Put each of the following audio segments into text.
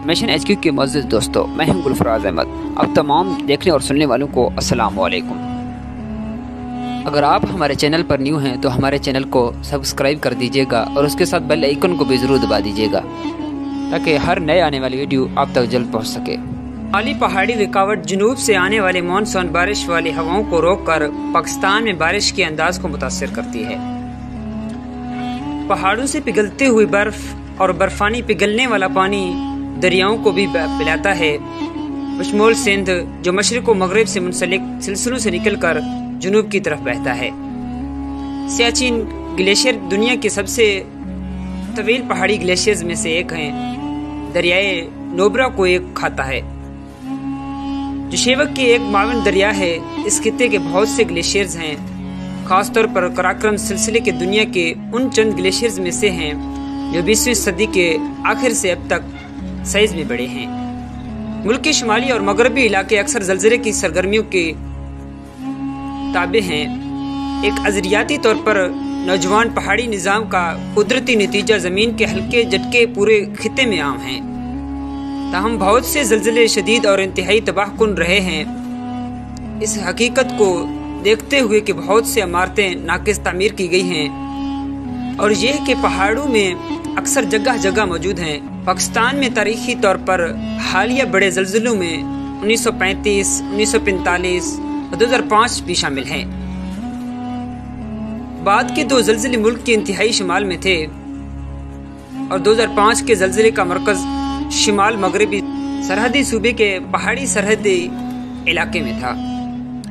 Mission HQ के मुअज़्ज़िज़ दोस्तों, मैं हूं गुलफराज अहमद। अब तमाम देखने और सुनने वालों को अस्सलाम वालेकुम। अगर आप हमारे चैनल पर न्यू हैं तो हमारे चैनल को सब्सक्राइब कर दीजिएगा और उसके साथ बेल आइकन को भी ज़रूर दबा दीजिएगा ताकि हर नए आने वाली वीडियो आप तक जल्द पहुंच सके। आली पहाड़ी रुकावट जुनूब से आने वाले मानसून बारिश वाली हवाओं को रोककर पाकिस्तान में बारिश के अंदाज को मुतासिर करती है। पहाड़ों से पिघलते हुए बर्फ और बर्फानी पिघलने वाला पानी दरियाओं को भी पिलाता है। बशमोल सिंध जो मशरिक व मगरिब से मुंसलिक सिलसिलों से निकलकर जुनूब की तरफ बहता है। सियाचिन ग्लेशियर दुनिया के सबसे तवील पहाड़ी ग्लेशियर्स में से एक हैं। दरियाए नोब्रा को एक खाता है जो शेवक के एक मावन दरिया है। इस खित्ते के बहुत से ग्लेशियर्स हैं, खासतौर पर कराक्रम सिलसिले के दुनिया के उन चंद ग्लेशियर्स में से हैं जो 20वीं सदी के आखिर से अब तक साइज में बड़े हैं। मुल्क के शुमाली और मगरबी इलाके अक्सर जलजले की सरगर्मियों के ताबे हैं। एक अजरियाती तौर पर नौजवान पहाड़ी निज़ाम का कुदरती नतीजा ज़मीन के हल्के झटके पूरे खित्ते में आम हैं। ताहम बहुत से जलजले शदीद और इंतहाई तबाहकुन रहे हैं। इस हकीकत को देखते हुए कि बहुत से इमारतें नाकिस तामीर की गई हैं और यह कि पहाड़ों में अक्सर जगह जगह मौजूद हैं। पाकिस्तान में तारीखी तौर पर हालिया बड़े जलजलों में 1935, 1945 और 2005 भी शामिल हैं। बाद के दो जलजले मुल्क के इंतहाई शुमाल में थे और 2005 के जलजले का मरकज शिमाल मगरबी सरहदी सूबे के पहाड़ी सरहदी इलाके में था।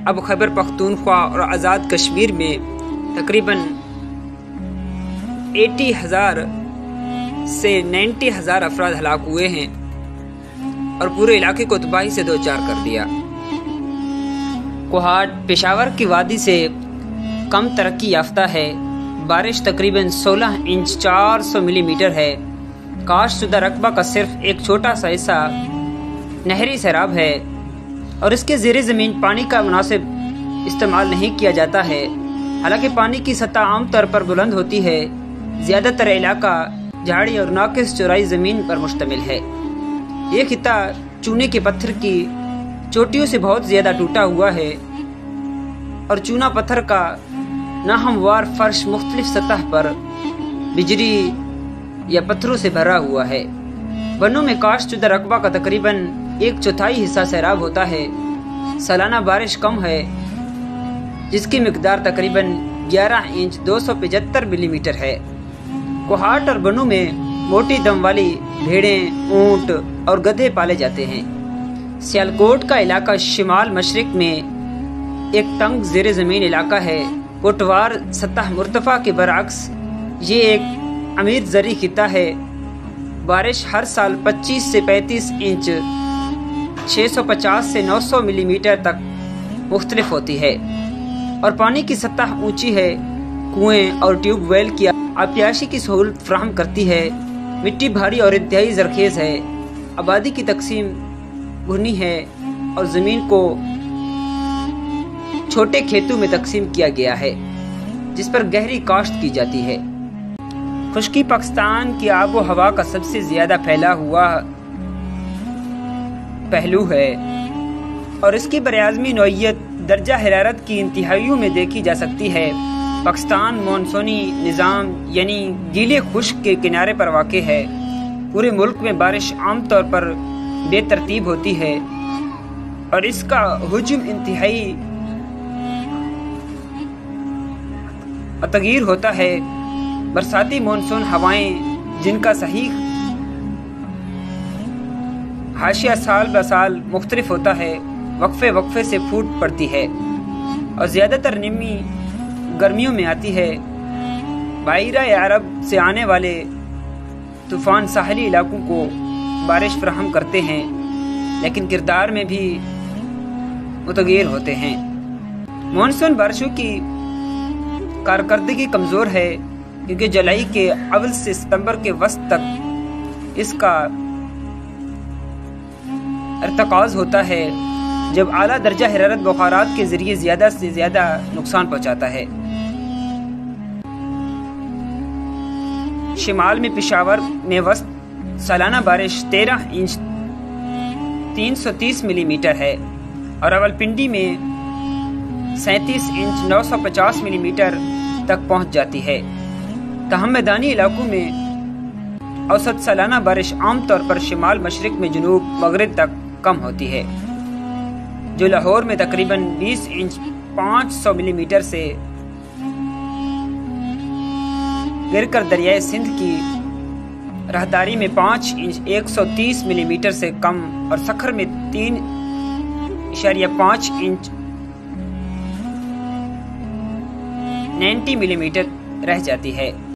अब खैबर पख्तूनख्वा और आज़ाद कश्मीर में तकरीबन 80,000 से 90,000 अफराद हलाक हुए हैं और पूरे इलाके को तबाही से दो चार कर दिया। कोहाट पेशावर की वादी से कम तरक्की याफ्ता है। बारिश तकरीबन 16 इंच 400 मिलीमीटर है। काश्तशुदा रकबा का सिर्फ एक छोटा सा हिस्सा नहरी सैराब है और इसके ज़ेरे ज़मीन पानी का मुनासिब इस्तेमाल नहीं किया जाता है। हालांकि पानी की सतह आमतौर पर बुलंद होती है। ज़्यादातर इलाका झाड़ी और नाकिस चौराई ज़मीन पर मुश्तमिल है। ये खित्ता चूने के पत्थर की चोटियों से बहुत ज़्यादा टूटा हुआ है और चूना पत्थर का नाहमवार फर्श मुख्तलिफ सतह पर बिजली या पत्थरों से भरा हुआ है। बनों में काश्तशुदा रकबा का तकरीबन 1/4 हिस्सा सैराब होता है। सालाना बारिश कम है जिसकी मिकदार तकरीबन 11 इंच 275 मिलीमीटर है। कोहाट और बनू में मोटी दम वाली भेड़ें, ऊंट और गधे पाले जाते हैं। सियालकोट का इलाका शिमाल मशरिक में एक तंग ज़ेरे ज़मीन इलाका है। कोटवार सतह मुर्तफा के बरअक्स ये एक अमीर ज़री खित्ता है। बारिश हर साल 25 से 35 इंच 650 से 900 मिलीमीटर तक मुख्तलिफ होती है और पानी की सतह ऊंची है। कुएं और ट्यूबवेल की आबियाशी की सहूलत फ्राहम करती है। मिट्टी भारी और इंतहाई ज़रखेज़ है। आबादी की तकसीम घुनी है और ज़मीन को छोटे खेतों में तकसीम किया गया है जिस पर गहरी काश्त की जाती है। खुश्की पाकिस्तान की आबो हवा का सबसे ज़्यादा फैला हुआ पहलू है और इसकी बरआज़मी नौइयत दर्जा हरारत की इंतहाइयों में देखी जा सकती है। पाकिस्तान मानसूनी निज़ाम यानी गीले खुश्क के किनारे पर वाक़ है। पूरे मुल्क में बारिश आमतौर पर बेतरतीब होती है और इसका हुजूम इंतहाई तगीर होता है। बरसाती मानसून हवाएं जिनका सही हाशिया साल ब साल मुख्तलिफ होता है, वक्फे वक्फे से फूट पड़ती है और ज़्यादातर निमी गर्मियों में आती है। बाहिरा अरब से आने वाले तूफ़ान साहली इलाकों को बारिश फराहम करते हैं लेकिन किरदार में भी मुतगैर होते हैं। मानसून बारिशों की कारकर्दगी कमज़ोर है क्योंकि जुलाई के अव्वल से सितंबर के वस्त तक इसका इर्तिकाज़ होता है जब आला दर्जा हरारत बुखारात के ज़रिए ज़्यादा से ज़्यादा नुकसान पहुँचाता है। शिमाल में पेशावर में वस्त سالانہ بارش 13 انچ 330 ملی میٹر ہے اور راولپنڈی میں 37 انچ 950 ملی میٹر تک پہنچ جاتی ہے۔ تاہم میدانی علاقوں میں اوسط سالانہ بارش عام طور پر شمال مشرق میں جنوب مغرب تک کم ہوتی ہے، جو لاہور میں تقریباً 20 انچ 500 ملی میٹر سے گر کر دریائے سندھ کی راہداری میں 5 انچ 130 ملی میٹر سے کم اور سکھر میں 3.5 انچ 90 ملی میٹر رہ جاتی ہے۔